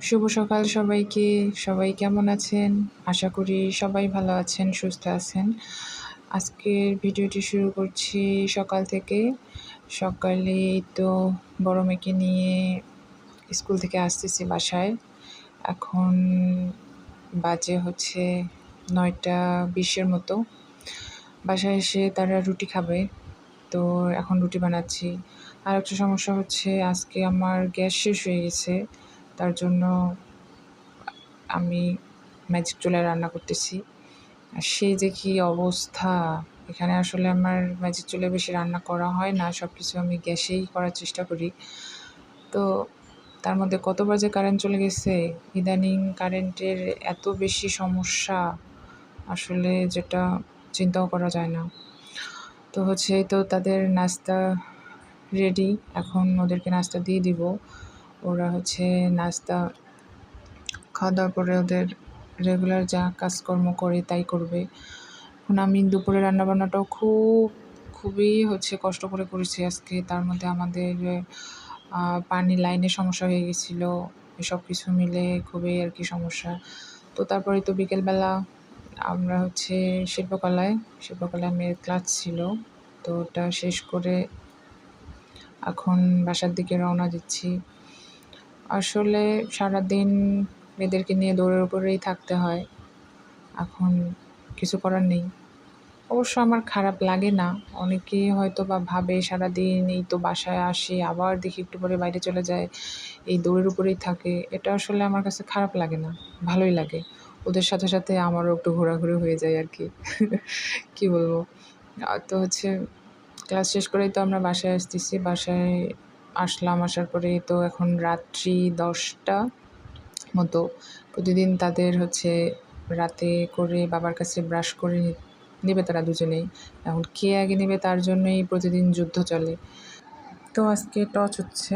শুভ সকাল সবাইকে। সবাই কেমন আছেন? আশা করি সবাই ভালো আছেন, সুস্থ আছেন। আজকের ভিডিওটি শুরু করছি সকাল থেকে। সকালেই তো বড় মেয়েকে নিয়ে স্কুল থেকে আসতেছি বাসায়। এখন বাজে হচ্ছে 9:20 মতো। বাসায় এসে তারা রুটি খাবে, তো এখন রুটি বানাচ্ছি। আর একটা সমস্যা হচ্ছে, আজকে আমার গ্যাস শেষ হয়ে গেছে, তার জন্য আমি ম্যাজিক চুলায় রান্না করতেছি। আর সেই যে কী অবস্থা! এখানে আসলে আমার ম্যাজিক চুলায় বেশি রান্না করা হয় না, সব কিছু আমি গ্যাসেই করার চেষ্টা করি। তো তার মধ্যে কতবার যে কারেন্ট চলে গেছে, ইদানিং কারেন্টের এত বেশি সমস্যা আসলে, যেটা চিন্তাও করা যায় না। তো হচ্ছে তো তাদের নাস্তা রেডি, এখন ওদেরকে নাস্তা দিয়ে দিব। ওরা হচ্ছে নাস্তা খাওয়া দাওয়ার পরে ওদের রেগুলার যা কাজকর্ম করে তাই করবে। এখন আমি দুপুরে রান্নাবান্নাটাও খুবই কষ্ট করে করেছি আজকে। তার মধ্যে আমাদের পানি লাইনের সমস্যা হয়ে গেছিলো। এসব কিছু মিলে খুবই আর কি সমস্যা। তো তারপরে তো বিকেলবেলা আমরা শিল্পকলায় মেয়ের ক্লাস ছিল, তো ওটা শেষ করে এখন বাসার দিকে রওনা দিচ্ছি। আসলে সারাদিন মেয়েদেরকে নিয়ে দৌড়ের উপরেই থাকতে হয়, এখন কিছু করার নেই। অবশ্য আমার খারাপ লাগে না। অনেকেই হয়তো বা ভাবে সারাদিন এই তো বাসায় আসি, আবার দেখি একটু পরে বাইরে চলে যায়, এই দৌড়ের উপরেই থাকে। এটা আসলে আমার কাছে খারাপ লাগে না, ভালোই লাগে। ওদের সাথে সাথে আমারও একটু ঘোরাঘুরি হয়ে যায় আর কি। কী বলবো? তো ক্লাস শেষ করেই তো আমরা বাসায় আসতেছি। বাসায় আসলাম, আসার পরে তো এখন রাত্রি 10টা মতো। প্রতিদিন তাদের রাতে করে বাবার কাছে ব্রাশ করে নেবে তারা দুজনেই। এখন কে আগে নেবে তার জন্যই প্রতিদিন যুদ্ধ চলে। তো আজকে টস হচ্ছে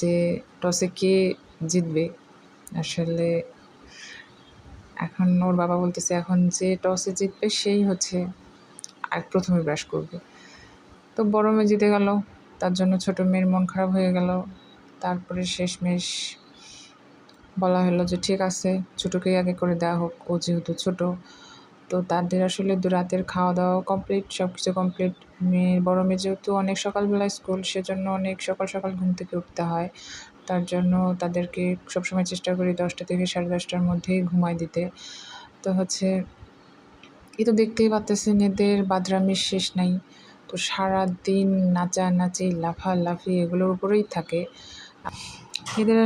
যে টসে কে জিতবে। আসলে এখন ওর বাবা বলতেছে, এখন যে টসে জিতবে সেই প্রথমে ব্রাশ করবে। তো বড় মেয়ে জিতে গেল, তার জন্য ছোটো মেয়ের মন খারাপ হয়ে গেল। তারপরে শেষমেশ বলা হলো যে ঠিক আছে, ছোটোকেই আগে করে দেওয়া হোক, ও যেহেতু ছোটো। তো তাদের আসলে রাতের খাওয়া দাওয়া কমপ্লিট, সব কিছু কমপ্লিট। বড় মেয়ে যেহেতু অনেক সকালবেলায় স্কুল, সেজন্য অনেক সকাল সকাল ঘুম থেকে উঠতে হয়। তার জন্য তাদেরকে সবসময় চেষ্টা করি 10টা থেকে 10:30টার মধ্যেই ঘুমায় দিতে। তো এই তো দেখতেই পারতেছেন, এদের বাদরামির শেষ নাই। তো সারাদিন নাচানাচি, লাফালাফি এগুলোর উপরেই থাকে। এদের